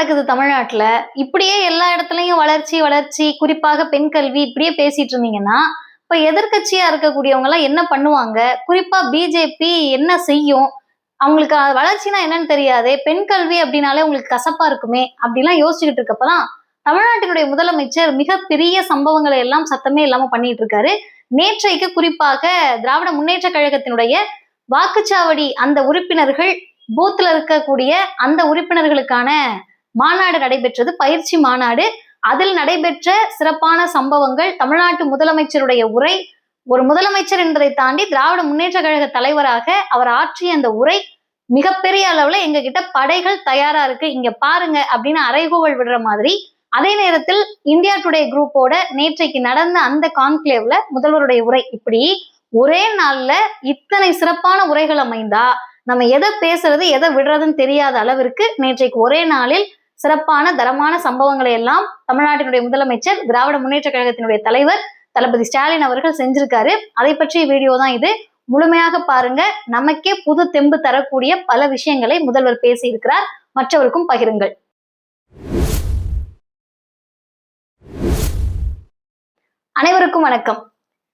நடக்குது தமிழ்நாட்டுல? இப்படியே எல்லா இடத்துலயும் வளர்ச்சி வளர்ச்சி, குறிப்பாக பெண் கல்வி இப்படியே பேசிட்டு இருந்தீங்கன்னா, இப்ப எதிர்க்கட்சியா இருக்கக்கூடியவங்க எல்லாம் என்ன பண்ணுவாங்க? குறிப்பா பிஜேபி என்ன செய்யும்? அவங்களுக்கு வளர்ச்சினா என்னன்னு தெரியாதே. பெண் கல்வி அப்படின்னாலே உங்களுக்கு கசப்பா இருக்குமே அப்படிலாம் யோசிச்சுக்கிட்டு இருக்கப்பதான் தமிழ்நாட்டினுடைய முதலமைச்சர் மிகப்பெரிய சம்பவங்களை எல்லாம் சத்தமே இல்லாம பண்ணிட்டு இருக்காரு. நேற்றைக்கு குறிப்பாக திராவிட முன்னேற்ற கழகத்தினுடைய வாக்குச்சாவடி அந்த உறுப்பினர்கள் பூத்துல இருக்கக்கூடிய அந்த உறுப்பினர்களுக்கான மாநாடு நடைபெற்றது, பயிற்சி மாநாடு. அதில் நடைபெற்ற சிறப்பான சம்பவங்கள், தமிழ்நாட்டு முதலமைச்சருடைய உரை, ஒரு முதலமைச்சர் என்பதை தாண்டி திராவிட முன்னேற்ற கழக தலைவராக அவர் ஆற்றிய அந்த உரை மிகப்பெரிய அளவுல எங்க கிட்ட படைகள் தயாரா இருக்கு, இங்க பாருங்க அப்படின்னு அறைகூவல் விடுற மாதிரி. அதே நேரத்தில் இந்தியா டுடே குரூப்போட நேற்றைக்கு நடந்த அந்த கான்க்ளேவ்ல முதல்வருடைய உரை, இப்படி ஒரே நாள்ல இத்தனை சிறப்பான உரைகள் அமைந்தா நம்ம எதை பேசுறது எதை விடுறதுன்னு தெரியாத அளவிற்கு நேற்றைக்கு ஒரே நாளில் சிறப்பான தரமான சம்பவங்களை எல்லாம் தமிழ்நாட்டினுடைய முதலமைச்சர், திராவிட முன்னேற்ற கழகத்தினுடைய தலைவர் தளபதி ஸ்டாலின் அவர்கள் செஞ்சிருக்காரு. அதை பற்றிய வீடியோ தான் இது. முழுமையாக பாருங்க. நமக்கே புது தெம்பு தரக்கூடிய பல விஷயங்களை முதல்வர் பேசி இருக்கிறார். மற்றவருக்கும் பகிருங்கள். அனைவருக்கும் வணக்கம்.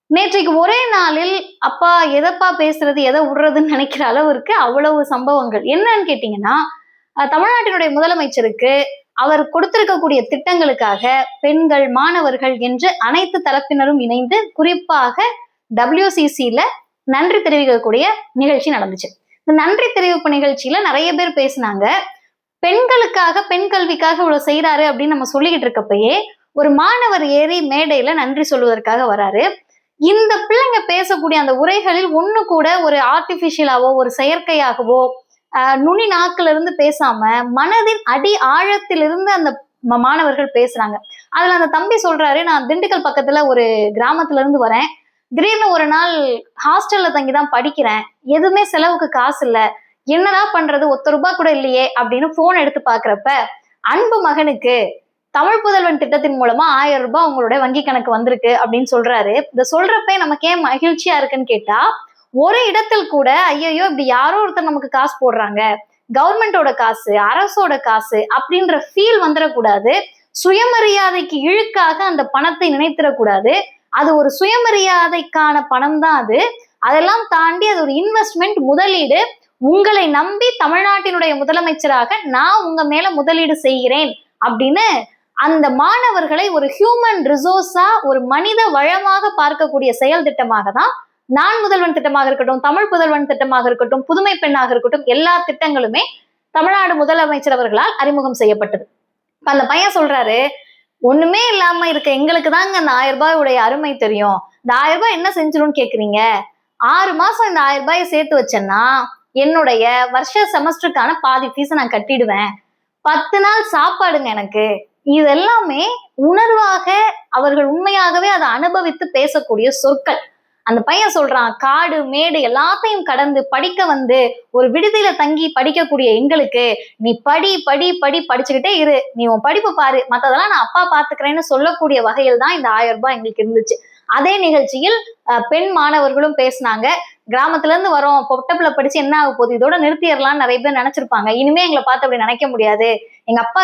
நேற்றைக்கு ஒரே நாளில் அப்பா எதப்பா பேசுறது எதை விடுறதுன்னு நினைக்கிற அளவிற்கு அவ்வளவு சம்பவங்கள். என்னன்னு கேட்டீங்கன்னா, தமிழ்நாட்டினுடைய முதலமைச்சருக்கு அவர் கொடுத்திருக்கக்கூடிய திட்டங்களுக்காக பெண்கள், மாணவர்கள் என்று அனைத்து தரப்பினரும் இணைந்து குறிப்பாக WCCல நன்றி தெரிவிக்கக்கூடிய நிகழ்ச்சி நடந்துச்சு. இந்த நன்றி தெரிவிப்பு நிகழ்ச்சியில நிறைய பேர் பேசினாங்க. பெண்களுக்காக, பெண் கல்விக்காக இவ்வளவு செய்யறாரு அப்படின்னு நம்ம சொல்லிக்கிட்டு இருக்கப்பயே ஒரு மாணவர் ஏறி மேடையில நன்றி சொல்வதற்காக வராரு. இந்த பிள்ளைங்க பேசக்கூடிய அந்த உரைகளில் ஒண்ணு கூட ஒரு ஆர்டிபிஷியலாவோ ஒரு செயற்கையாகவோ நுனி நாக்குல இருந்து பேசாம மனதின் அடி ஆழத்திலிருந்து அந்த மாணவர்கள் பேசுறாங்க. அதுல அந்த தம்பி சொல்றாரு, நான் திண்டுக்கல் பக்கத்துல ஒரு கிராமத்துல இருந்து வரேன், திடீர்னு ஒரு நாள் ஹாஸ்டல்ல தங்கிதான் படிக்கிறேன், எதுவுமே செலவுக்கு காசு இல்ல, என்னடா பண்றது, ₹1 கூட இல்லையே அப்படின்னு போன் எடுத்து பாக்குறப்ப அன்பு மகனுக்கு தமிழ் புதல்வன் திட்டத்தின் மூலமா ₹1000 உங்களுடைய வங்கி கணக்கு வந்திருக்கு அப்படின்னு சொல்றாரு. இத சொல்றப்ப நமக்கு ஏன் மகிழ்ச்சியா இருக்குன்னு கேட்டா, ஒரு இடத்தில் கூட ஐயோ இப்படி யாரோ ஒருத்தர் நமக்கு காசு போடுறாங்க, கவர்மெண்டோட காசு, அரசோட காசு அப்படின்ற ஃபீல் வந்துடக்கூடாது. சுயமரியாதைக்கு இழுக்காக அந்த பணத்தை நினைத்திடக்கூடாது. அது ஒரு சுயமரியாதைக்கான பணம் தான் அது. அதெல்லாம் தாண்டி அது ஒரு இன்வெஸ்ட்மெண்ட், முதலீடு. உங்களை நம்பி தமிழ்நாட்டினுடைய முதலமைச்சராக நான் உங்க மேல முதலீடு செய்கிறேன் அப்படின்னு அந்த மாணவர்களை ஒரு ஹியூமன் ரிசோர்ஸா, ஒரு மனித வளமாக பார்க்கக்கூடிய செயல் திட்டமாக தான் நான் முதல்வன் திட்டமாக இருக்கட்டும், தமிழ் புதல்வன் திட்டமாக இருக்கட்டும், புதுமை பெண்ணாக இருக்கட்டும், எல்லா திட்டங்களுமே தமிழ்நாடு முதலமைச்சர் அவர்களால் அறிமுகம் செய்யப்பட்டது. அந்த பையன் சொல்றாரு, ஒண்ணுமே இல்லாம இருக்க எங்களுக்கு தாங்க அந்த ₹1000 அருமை தெரியும். இந்த ₹1000 என்ன செஞ்சிரும்னு கேக்குறீங்க? 6 மாசம் இந்த ₹1000 சேர்த்து வச்சேன்னா என்னுடைய வருஷ செமஸ்டருக்கான பாதி ஃபீஸை நான் கட்டிடுவேன். 10 நாள் சாப்பாடுங்க எனக்கு. இதெல்லாமே உணர்வாக அவர்கள் உண்மையாகவே அதை அனுபவித்து பேசக்கூடிய சொற்கள். அந்த பையன் சொல்றான், காடு மேடு எல்லாத்தையும் கடந்து படிக்க வந்து ஒரு விடுதியில தங்கி படிக்கக்கூடிய எங்களுக்கு நீ படி படி படி படிச்சுக்கிட்டே இரு, நீ உன் படிப்பு பாரு, மத்ததெல்லாம் நான் அப்பா பாத்துக்கிறேன்னு சொல்லக்கூடிய வகையில் தான் இந்த ₹1000 எங்களுக்கு இருந்துச்சு. அதே நிகழ்ச்சியில் பெண் மாணவர்களும் பேசினாங்க. கிராமத்துல இருந்து வரோம், பொட்டப்புல படிச்சு என்ன ஆக போகுது, இதோட நிறுத்திடலாம்னு நிறைய பேர் நினைச்சிருப்பாங்க. இனிமே எங்களை பார்த்து அப்படி நினைக்க முடியாது, எங்க அப்பா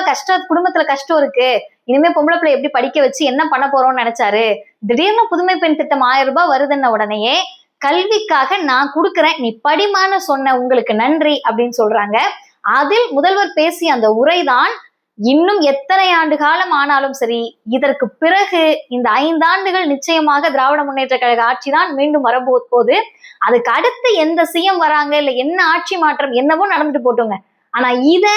குடும்பத்துல கஷ்டம் இருக்கு, இனிமே பொம்பளை பிள்ளை எப்படி படிக்க வச்சு என்ன பண்ண போறோம்னு நினைச்சாரு. திடீர்னு புதுமை பெண் திட்டம் ₹1000 வருதுன்ன உடனேயே கல்விக்காக நான் கொடுக்குறேன், நீ படிமான்னு சொன்ன உங்களுக்கு நன்றி அப்படின்னு சொல்றாங்க. அதில் முதல்வர் பேசிய அந்த உரைதான் இன்னும் எத்தனை ஆண்டு காலம் ஆனாலும் சரி, இதற்கு பிறகு இந்த 5 ஆண்டுகள் நிச்சயமாக திராவிட முன்னேற்ற கழக ஆட்சிதான் மீண்டும் வரப்போகுது. அதுக்கு அடுத்து எந்த சிஎம் வராங்க, இல்ல என்ன ஆட்சி மாற்றம் என்னவோ நடந்துட்டு போட்டோங்க, ஆனா இத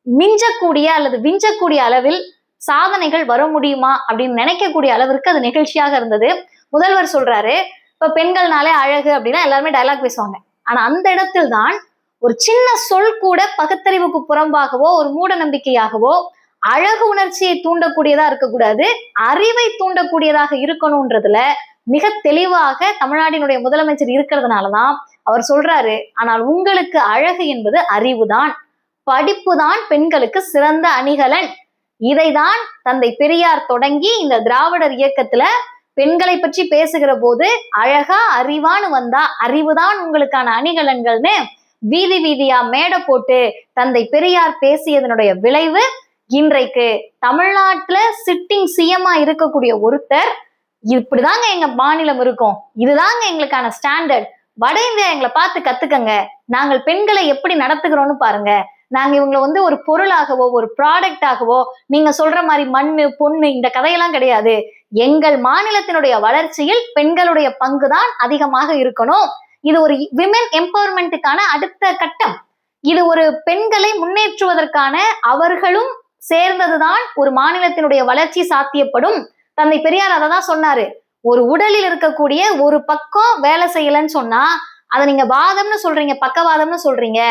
மிஞ்சக்கூடிய அல்லது விஞ்சக்கூடிய அளவில் சாதனைகள் வர முடியுமா அப்படின்னு நினைக்கக்கூடிய அளவிற்கு அது நிகழ்ச்சியாக இருந்தது. முதல்வர் சொல்றாரு, இப்ப பெண்கள்னாலே அழகு அப்படின்னா எல்லாருமே டயலாக் பேசுவாங்க. ஆனா அந்த இடத்தில் தான் ஒரு சின்ன சொல் கூட பகுத்தறிவுக்கு புறம்பாகவோ ஒரு மூட நம்பிக்கையாகவோ அழகு உணர்ச்சியை தூண்டக்கூடியதா இருக்கக்கூடாது, அறிவை தூண்டக்கூடியதாக இருக்கணும்ன்றதுல மிக தெளிவாக தமிழ்நாட்டினுடைய முதலமைச்சர் இருக்கிறதுனாலதான் அவர் சொல்றாரு, ஆனால் உங்களுக்கு அழகு என்பது அறிவுதான், படிப்பு தான் பெண்களுக்கு சிறந்த அணிகலன். இதைதான் தந்தை பெரியார் தொடங்கி இந்த திராவிடர் இயக்கத்துல பெண்களை பற்றி பேசுகிற போது அழகா அறிவான்னு வந்தா அறிவுதான் உங்களுக்கான அணிகலன்கள்னு வீதி வீதியா மேடை போட்டு தந்தை பெரியார் பேசியதனுடைய விளைவு இன்றைக்கு தமிழ்நாட்டுல சிட்டிங் சிஎம்மா இருக்கக்கூடிய ஒருத்தர் இப்படிதாங்க எங்க மாநிலம் இருக்கும், இதுதாங்க எங்களுக்கான ஸ்டாண்டர்ட், வட இந்தியா எங்களை பார்த்து கத்துக்கங்க, நாங்கள் பெண்களை எப்படி நடத்துகிறோம்னு பாருங்க, நாங்க இவங்களை ஒரு பொருளாகவோ ஒரு ப்ராடக்டாகவோ நீங்க சொல்ற மாதிரி மண்ணு பொண்ணு இந்த கதையெல்லாம் கிடையாது, எங்கள் மாநிலத்தினுடைய வளர்ச்சியில் பெண்களுடைய பங்குதான் அதிகமாக இருக்கணும். இது ஒரு விமென் எம்பவர்மெண்ட்டுக்கான அடுத்த கட்டம். இது ஒரு பெண்களை முன்னேற்றுவதற்கான அவர்களும் சேர்ந்ததுதான் ஒரு மாநிலத்தினுடைய வளர்ச்சி சாத்தியப்படும். தந்தை பெரியார் அதை தான் சொன்னாரு. ஒரு உடலில் இருக்கக்கூடிய ஒரு பக்கம் வேலை செய்யலன்னு சொன்னா அதை நீங்க வாதம்னு சொல்றீங்க, பக்கவாதம்னு சொல்றீங்க.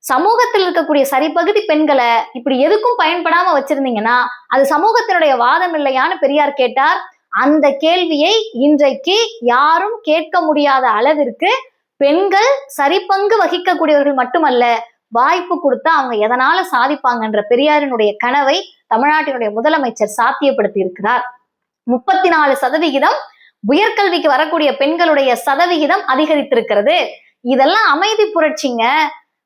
சமூகத்தில் இருக்கக்கூடிய சரிபகுதி பெண்களை இப்படி எதுக்கும் பயன்படாம வச்சிருந்தீங்கன்னா அது சமூகத்தினுடைய வாதம் இல்லையான்னு பெரியார் கேட்டார். அந்த கேள்வியை இன்றைக்கு யாரும் கேட்க முடியாத அளவிற்கு பெண்கள் சரிபங்கு வகிக்கக்கூடியவர்கள் மட்டுமல்ல, வாய்ப்பு கொடுத்தா அவங்க எதனால சாதிப்பாங்கன்ற பெரியாரினுடைய கனவை தமிழ்நாட்டினுடைய முதலமைச்சர் சாத்தியப்படுத்தி இருக்கிறார். 34% உயர்கல்விக்கு வரக்கூடிய பெண்களுடைய சதவிகிதம் அதிகரித்திருக்கிறது. இதெல்லாம் அமைதி புரட்சிங்க.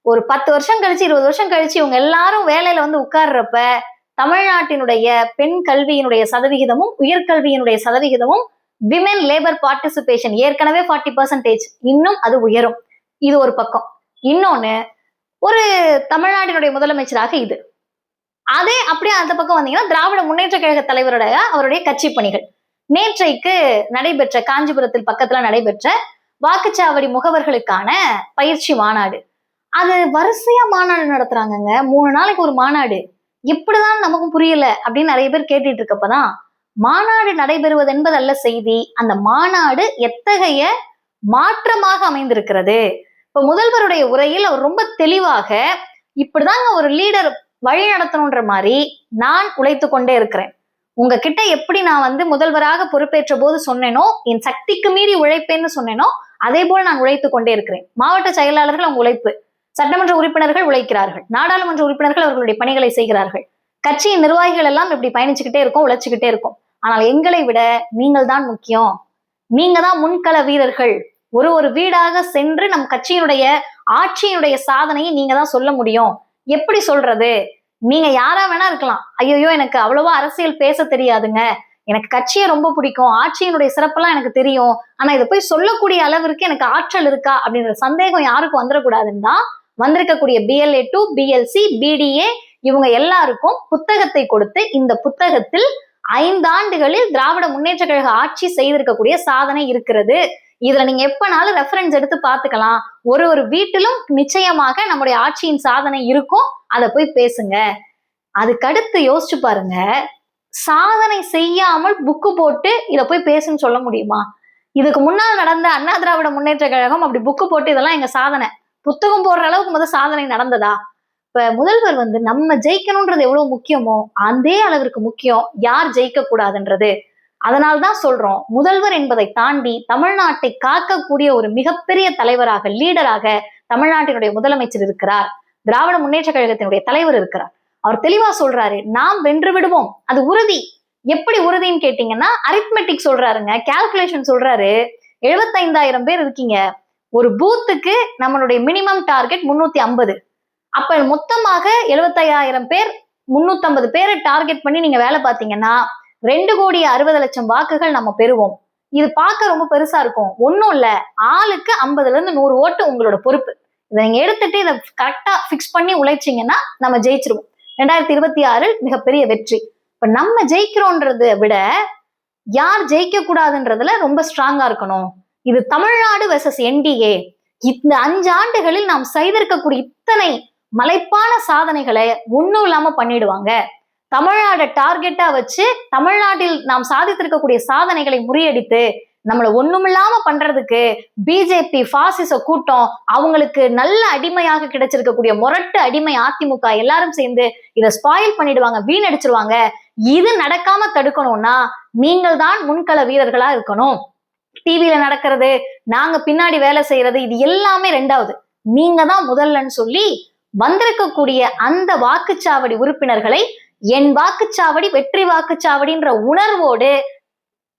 ஒரு 10 வருஷம் கழிச்சு 20 வருஷம் கழிச்சு இவங்க எல்லாரும் வேலையில உட்கார்றப்ப தமிழ்நாட்டினுடைய பெண் கல்வியினுடைய சதவிகிதமும் உயர்கல்வியினுடைய சதவிகிதமும் விமென் லேபர் பார்ட்டிசிபேஷன் ஏற்கனவே 40% இன்னும் அது உயரும். இது ஒரு பக்கம். இன்னொன்னு, ஒரு தமிழ்நாட்டினுடைய முதலமைச்சராக இது. அதே அப்படியே அந்த பக்கம் வந்தீங்கன்னா திராவிட முன்னேற்ற கழக தலைவருடைய அவருடைய கட்சி பணிகள். நேற்றைக்கு நடைபெற்ற காஞ்சிபுரத்தில் பக்கத்துல நடைபெற்ற வாக்குச்சாவடி முகவர்களுக்கான பயிற்சி மாநாடு. அது வரிசையா மாநாடு நடத்துறாங்கங்க, 3 நாளைக்கு ஒரு மாநாடு. இப்படிதான் நமக்கும் புரியல அப்படின்னு நிறைய பேர் கேட்டுட்டு இருக்கப்பதான் மாநாடு நடைபெறுவது என்பதல்ல செய்தி, அந்த மாநாடு எத்தகைய மாற்றமாக அமைந்திருக்கிறது. இப்ப முதல்வருடைய உரையில் அவர் ரொம்ப தெளிவாக இப்படிதாங்க ஒரு லீடர் வழி நடத்தணுன்ற மாதிரி நான் உழைத்து கொண்டே இருக்கிறேன். உங்ககிட்ட எப்படி நான் முதல்வராக பொறுப்பேற்ற போது சொன்னேனோ, என் சக்திக்கு மீறி உழைப்பேன்னு சொன்னேனோ அதே போல் நான் உழைத்து கொண்டே இருக்கிறேன். மாவட்ட செயலாளர்கள் அவங்க உழைப்பு, சட்டமன்ற உறுப்பினர்கள் உழைக்கிறார்கள், நாடாளுமன்ற உறுப்பினர்கள் அவர்களுடைய பணிகளை செய்கிறார்கள், கட்சியின் நிர்வாகிகள் எல்லாம் இப்படி பயணிச்சுக்கிட்டே இருக்கோம், உழைச்சுக்கிட்டே இருக்கும். ஆனால் எங்களை விட நீங்கள் தான் முக்கியம், நீங்க தான் முன்கள வீரர்கள். ஒரு வீடாக சென்று நம் கட்சியினுடைய ஆட்சியினுடைய சாதனையை நீங்க தான் சொல்ல முடியும். எப்படி சொல்றது? நீங்க யாரா வேணா இருக்கலாம், ஐயோ எனக்கு அவ்வளவா அரசியல் பேச தெரியாதுங்க, எனக்கு கட்சியை ரொம்ப பிடிக்கும், ஆட்சியினுடைய சிறப்பெல்லாம் எனக்கு தெரியும், ஆனா இதை போய் சொல்லக்கூடிய அளவிற்கு எனக்கு ஆற்றல் இருக்கா அப்படின்ற சந்தேகம் யாருக்கும் வந்துடக்கூடாதுன்னு தான் வந்திருக்கக்கூடிய BLA 2 BLC BDA இவங்க எல்லாருக்கும் புத்தகத்தை கொடுத்து, இந்த புத்தகத்தில் 5 ஆண்டுகளில் திராவிட முன்னேற்ற கழக ஆட்சி செய்திருக்கக்கூடிய சாதனை இருக்கிறது. இதுல நீங்க எப்பனாலும் ரெஃபரன்ஸ் எடுத்து பார்த்துக்கலாம். ஒரு வீட்டிலும் நிச்சயமாக நம்முடைய ஆட்சியின் சாதனை இருக்கும், அதை போய் பேசுங்க. அதுக்கடுத்து யோசிச்சு பாருங்க, சாதனை செய்யாமல் புக்கு போட்டு இதை போய் பேசுன்னு சொல்ல முடியுமா? இதுக்கு முன்னால் நடந்த அண்ணா திராவிட முன்னேற்ற கழகம் அப்படி புக்கு போட்டு இதெல்லாம் எங்க சாதனை புத்தகம் போடுற அளவுக்கு சாதனை நடந்ததா? இப்ப முதல்வர் நம்ம ஜெயிக்கணும்ன்றது எவ்வளவு முக்கியமோ அதே அளவிற்கு முக்கியம் யார் ஜெயிக்க கூடாதுன்றது. அதனால்தான் சொல்றோம், முதல்வர் என்பதை தாண்டி தமிழ்நாட்டை காக்கக்கூடிய ஒரு மிகப்பெரிய தலைவராக, லீடராக தமிழ்நாட்டினுடைய முதலமைச்சர் இருக்கிறார், திராவிட முன்னேற்ற கழகத்தினுடைய தலைவர் இருக்கிறார். அவர் தெளிவா சொல்றாரு, நாம் வென்று விடுவோம், அது உறுதி. எப்படி உறுதின்னு கேட்டீங்கன்னா அரித்மெட்டிக் சொல்றாருங்க, கால்குலேஷன் சொல்றாரு. 75,000 பேர் இருக்கீங்க, ஒரு பூத்துக்கு நம்மளுடைய மினிமம் டார்கெட் 350. அப்ப மொத்தமாக 75,000 பேர் 350 பேரை டார்கெட் பண்ணி நீங்க வேலை பார்த்தீங்கன்னா 2,60,00,000 வாக்குகள் நம்ம பெறுவோம். இது பார்க்க ரொம்ப பெருசா இருக்கும், ஒன்னும் இல்ல, ஆளுக்கு 50-100 ஓட்டு உங்களோட பொறுப்பு. இதை நீங்க எடுத்துட்டு இதை கரெக்டா பிக்ஸ் பண்ணி உழைச்சிங்கன்னா நம்ம ஜெயிச்சிருவோம். 2026 மிகப்பெரிய வெற்றி. இப்ப நம்ம ஜெயிக்கிறோன்றதை விட யார் ஜெயிக்க கூடாதுன்றதுல ரொம்ப ஸ்ட்ராங்கா இருக்கணும். இது தமிழ்நாடு வெர்சஸ் NDA. இந்த 5 ஆண்டுகளில் நாம் செய்திருக்கக்கூடிய இத்தனை மலைப்பான சாதனைகளை ஒன்னும் இல்லாம பண்ணிடுவாங்க. தமிழ்நாடு டார்கெட்டா வச்சு தமிழ்நாட்டில் நாம் சாதித்திருக்கக்கூடிய சாதனைகளை முறியடித்து நம்மளை ஒண்ணுமில்லாம பண்றதுக்கு பிஜேபி பாசிச கூட்டம், அவங்களுக்கு நல்ல அடிமையாக கிடைச்சிருக்கக்கூடிய முரட்டு அடிமை அதிமுக எல்லாரும் சேர்ந்து இதை ஸ்பாயில் பண்ணிடுவாங்க, வீணடிச்சிருவாங்க. இது நடக்காம தடுக்கணும்னா நீங்கள் தான் முன்கள வீரர்களா இருக்கணும். டிவியில நடக்கிறது, நாங்க பின்னாடி வேலை செய்யறது, இது எல்லாமே 2வது, நீங்க தான் முதல்லன்னு சொல்லி வந்திருக்கக்கூடிய அந்த வாக்குச்சாவடி உறுப்பினர்களை என் வாக்குச்சாவடி வெற்றி வாக்குச்சாவடின்ற உணர்வோடு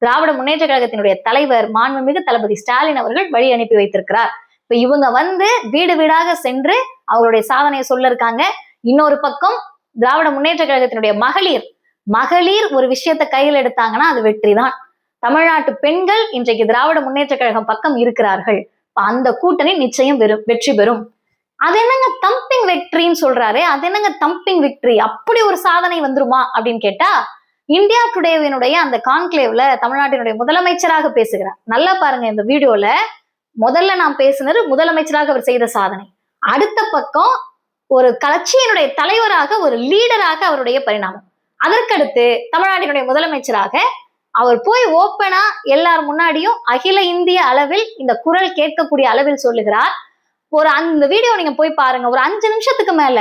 திராவிட முன்னேற்ற கழகத்தினுடைய தலைவர் மாண்புமிகு தளபதி ஸ்டாலின் அவர்கள் வழி அனுப்பி வைத்திருக்கிறார். இப்ப இவங்க வந்து வீடு வீடாக சென்று அவங்களுடைய சாதனையை சொல்ல இருக்காங்க. இன்னொரு பக்கம் திராவிட முன்னேற்ற கழகத்தினுடைய மகளிர் ஒரு விஷயத்த கையில் எடுத்தாங்கன்னா அது வெற்றி தான். தமிழ்நாட்டு பெண்கள் இன்றைக்கு திராவிட முன்னேற்ற கழகம் பக்கம் இருக்கிறார்கள். அந்த கூட்டணி நிச்சயம் வெற்றி பெறும். அது என்னங்க தம்பிங் வெற்றின்னு சொல்றாரு, அது என்னங்க தம்பிங் விக்டரி, அப்படி ஒரு சாதனை வந்துருமா அப்படின்னு கேட்டா, இந்தியா டுடேவினுடைய அந்த கான்க்ளேவ்ல தமிழ்நாட்டினுடைய முதலமைச்சராக பேசுகிறார். நல்லா பாருங்க இந்த வீடியோல. முதல்ல நான் பேசினது முதலமைச்சராக அவர் செய்த சாதனை. அடுத்த பக்கம் ஒரு கட்சியினுடைய தலைவராக, ஒரு லீடராக அவருடைய பரிணாமம். அதற்கடுத்து தமிழ்நாட்டினுடைய முதலமைச்சராக அவர் போய் ஓப்பனா எல்லார் முன்னாடியும் அகில இந்திய அளவில் இந்த குரல் கேட்கக்கூடிய அளவில் சொல்லுகிறார். அந்த வீடியோ நீங்க போய் பாருங்க. ஒரு 5 நிமிஷத்துக்கு மேல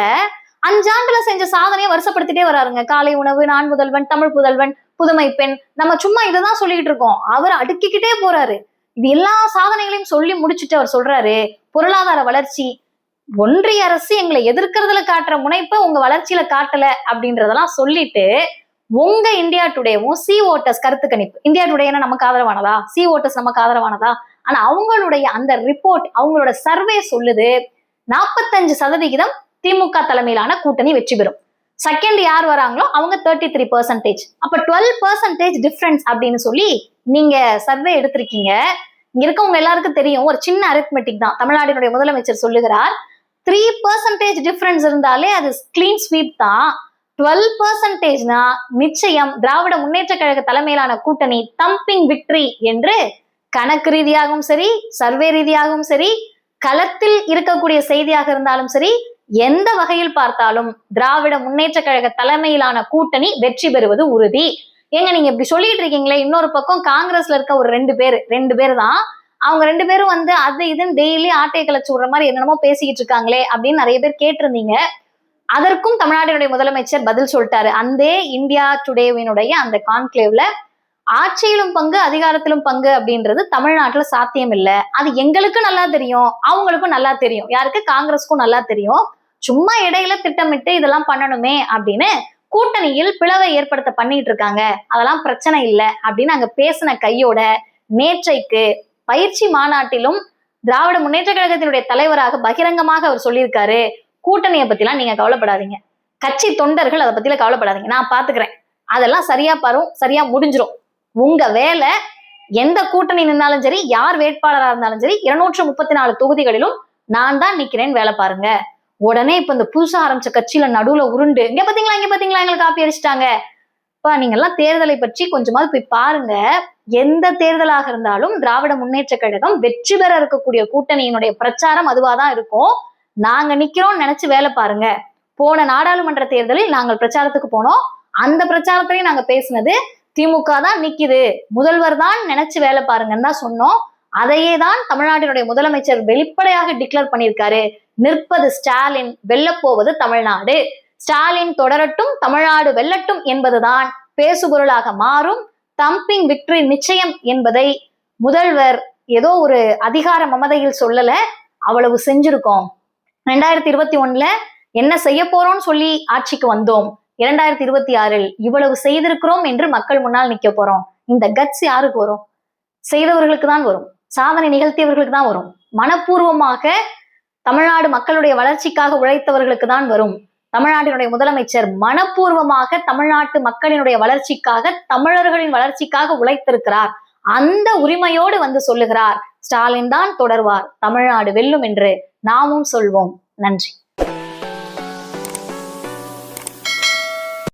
5 ஆண்டுல செஞ்ச சாதனையை வருஷப்படுத்திட்டே வராருங்க. காலை உணவு, நான் முதல்வன், தமிழ் புதல்வன், புதுமை பெண், நம்ம சும்மா இதைதான் சொல்லிட்டு இருக்கோம். அவர் அடுக்கிக்கிட்டே போறாரு. இது எல்லா சாதனைகளையும் சொல்லி முடிச்சுட்டு அவர் சொல்றாரு, பொருளாதார வளர்ச்சி, ஒன்றிய அரசு எங்களை எதிர்க்கிறதுல காட்டுற முனைப்ப உங்க வளர்ச்சியில காட்டல அப்படின்றதெல்லாம் சொல்லிட்டு, உங்க இந்தியா டுடேவும் சி ஓட்டர்ஸ் கருத்து கணிப்பு, இந்தியா டுடேனா நமக்கு ஆதரவானதா, சி ஓட்டர்ஸ் நமக்கு ஆதரவானதா, ஆனா அவங்களுடைய அந்த ரிப்போர்ட், அவங்களோட சர்வே சொல்லுது 45% திமுக தலைமையிலான கூட்டணி வெற்றி பெறும். செகண்ட் யார் வராங்களோ அவங்க 33%. அப்ப 12% டிஃபரன்ஸ் அப்படின்னு சொல்லி நீங்க சர்வே எடுத்திருக்கீங்க. இங்க இருக்கவங்க எல்லாருக்கும் தெரியும், ஒரு சின்ன அரித்மெட்டிக் தான். தமிழ்நாட்டினுடைய முதலமைச்சர் சொல்லுகிறார், 3% டிஃபரன்ஸ் இருந்தாலே அது கிளீன் ஸ்வீப் தான். 12%னா நிச்சயம் திராவிட முன்னேற்ற கழக தலைமையிலான கூட்டணி தம்பிங் விக்டரி என்று கணக்கு ரீதியாகவும் சரி, சர்வே ரீதியாகவும் சரி, களத்தில் இருக்கக்கூடிய செய்தியாக இருந்தாலும் சரி, எந்த வகையில் பார்த்தாலும் திராவிட முன்னேற்ற கழக தலைமையிலான கூட்டணி வெற்றி பெறுவது உறுதி. ஏங்க நீங்க இப்படி சொல்லிட்டு இருக்கீங்களே, இன்னொரு பக்கம் காங்கிரஸ்ல இருக்க ஒரு ரெண்டு பேர் தான், அவங்க 2 பேரும் வந்து அது இதுன்னு டெய்லி ஆட்டையை கலைச்சு விடுற மாதிரி என்னென்னமோ பேசிக்கிட்டு இருக்காங்களே அப்படின்னு நிறைய பேர் கேட்டிருந்தீங்க. அதற்கும் தமிழ்நாட்டினுடைய முதலமைச்சர் பதில் சொல்லிட்டாரு. அந்த இந்தியா டுடேவினுடைய அந்த கான்க்ளேவ்ல ஆட்சியிலும் பங்கு, அதிகாரத்திலும் பங்கு அப்படின்றது தமிழ்நாட்டுல சாத்தியம் இல்லை. அது எங்களுக்கு நல்லா தெரியும், அவங்களுக்கும் நல்லா தெரியும். யாருக்கு? காங்கிரஸ்க்கும் நல்லா தெரியும். சும்மா இடையில திட்டமிட்டு இதெல்லாம் பண்ணணுமே அப்படின்னு கூட்டணியில் பிளவை ஏற்படுத்த பண்ணிட்டு இருக்காங்க. அதெல்லாம் பிரச்சனை இல்லை அப்படின்னு அங்க பேசின கையோட நேற்றைக்கு பயிற்சி மாநாட்டிலும் திராவிட முன்னேற்ற கழகத்தினுடைய தலைவராக பகிரங்கமாக அவர் சொல்லியிருக்காரு, கூட்டணியை பத்திலாம் நீங்க கவலைப்படாதீங்க, கட்சி தொண்டர்கள் அதை பத்தில கவலைப்படாதீங்க, நான் பாத்துக்கிறேன், அதெல்லாம் சரியா முடிஞ்சிரும். உங்க வேலை எந்த கூட்டணி நின்னாலும் சரி, யார் வேட்பாளராக இருந்தாலும் சரி, 234 தொகுதிகளிலும் நான் தான் நிக்கிறேன், வேலை பாருங்க. உடனே இப்ப இந்த புதுசா ஆரம்பிச்ச கட்சியில நடுவுல உருண்டு, இங்க பாத்தீங்களா எங்களுக்கு காப்பி அடிச்சிட்டாங்க. நீங்க எல்லாம் தேர்தலை பற்றி கொஞ்சமாவது போய் பாருங்க. எந்த தேர்தலாக இருந்தாலும் திராவிட முன்னேற்ற கழகம் வெற்றி பெற இருக்கக்கூடிய கூட்டணியினுடைய பிரச்சாரம் அதுவாதான் இருக்கும். நாங்க நிக்கிறோம் நினைச்சு வேலை பாருங்க. போன நாடாளுமன்ற தேர்தலில் நாங்கள் பிரச்சாரத்துக்கு போனோம். அந்த பிரச்சாரத்திலையும் நாங்க பேசினது திமுக தான் நிக்குது, முதல்வர் தான் நினைச்சு வேலை பாருங்கன்னு தான் சொன்னோம். அதையே தான் தமிழ்நாட்டினுடைய முதலமைச்சர் வெளிப்படையாக டிக்ளேர் பண்ணியிருக்காரு. நிற்பது ஸ்டாலின், வெல்லப்போவது தமிழ்நாடு, ஸ்டாலின் தொடரட்டும், தமிழ்நாடு வெல்லட்டும் என்பதுதான் பேசுபொருளாக மாறும். தம்பிங் விக்டரி நிச்சயம் என்பதை முதல்வர் ஏதோ ஒரு அதிகார மமதையில் சொல்லல, அவ்வளவு செஞ்சிருக்கோம். 2021 என்ன செய்ய போறோம்னு சொல்லி ஆட்சிக்கு வந்தோம். 2026 இவ்வளவு செய்திருக்கிறோம் என்று மக்கள் முன்னால் நிக்க போறோம். இந்த கட்ஸ் யாருக்கு வரும்? செய்தவர்களுக்கு தான் வரும், சாதனை நிகழ்த்தியவர்களுக்கு தான் வரும், மனப்பூர்வமாக தமிழ்நாடு மக்களுடைய வளர்ச்சிக்காக உழைத்தவர்களுக்கு தான் வரும். தமிழ்நாட்டினுடைய முதலமைச்சர் மனப்பூர்வமாக தமிழ்நாட்டு மக்களினுடைய வளர்ச்சிக்காக, தமிழர்களின் வளர்ச்சிக்காக உழைத்திருக்கிறார். அந்த உரிமையோடு வந்து சொல்லுகிறார், ஸ்டாலின் தான் தொடர்வார், தமிழ்நாடு வெல்லும் என்று நாமும் சொல்வோம். நன்றி.